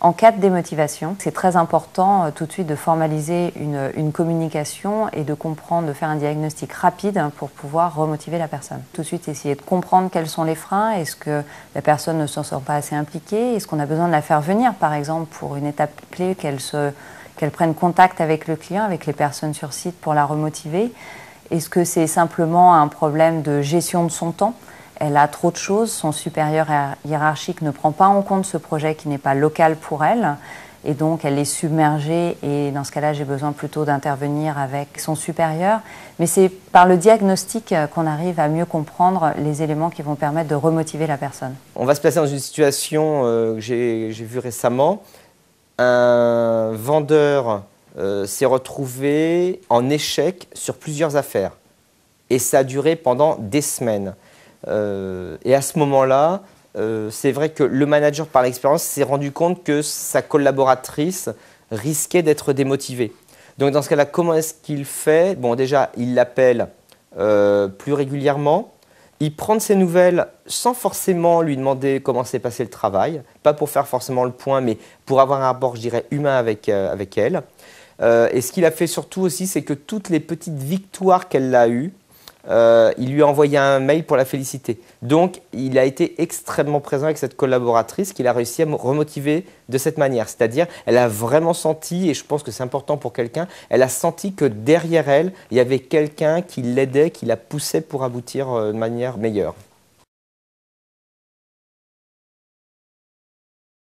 En cas de démotivation, c'est très important tout de suite de formaliser une communication et de comprendre, de faire un diagnostic rapide pour pouvoir remotiver la personne. Tout de suite essayer de comprendre quels sont les freins, est-ce que la personne ne se sent pas assez impliquée, est-ce qu'on a besoin de la faire venir par exemple pour une étape clé, qu'elle prenne contact avec le client, avec les personnes sur site pour la remotiver. Est-ce que c'est simplement un problème de gestion de son temps ? Elle a trop de choses, son supérieur hiérarchique ne prend pas en compte ce projet qui n'est pas local pour elle et donc elle est submergée et dans ce cas-là j'ai besoin plutôt d'intervenir avec son supérieur. Mais c'est par le diagnostic qu'on arrive à mieux comprendre les éléments qui vont permettre de remotiver la personne. On va se placer dans une situation que j'ai vue récemment. Un vendeur s'est retrouvé en échec sur plusieurs affaires et ça a duré pendant des semaines. Et à ce moment-là, c'est vrai que le manager, par l'expérience, s'est rendu compte que sa collaboratrice risquait d'être démotivée. Donc dans ce cas-là, comment est-ce qu'il fait? Bon, déjà, il l'appelle plus régulièrement. Il prend de ses nouvelles sans forcément lui demander comment s'est passé le travail. Pas pour faire forcément le point, mais pour avoir un rapport, je dirais, humain avec elle. Et ce qu'il a fait surtout aussi, c'est que toutes les petites victoires qu'elle a eues, il lui a envoyé un mail pour la féliciter. Donc, il a été extrêmement présent avec cette collaboratrice qu'il a réussi à remotiver de cette manière. C'est-à-dire, elle a vraiment senti, et je pense que c'est important pour quelqu'un, elle a senti que derrière elle, il y avait quelqu'un qui l'aidait, qui la poussait pour aboutir de manière meilleure.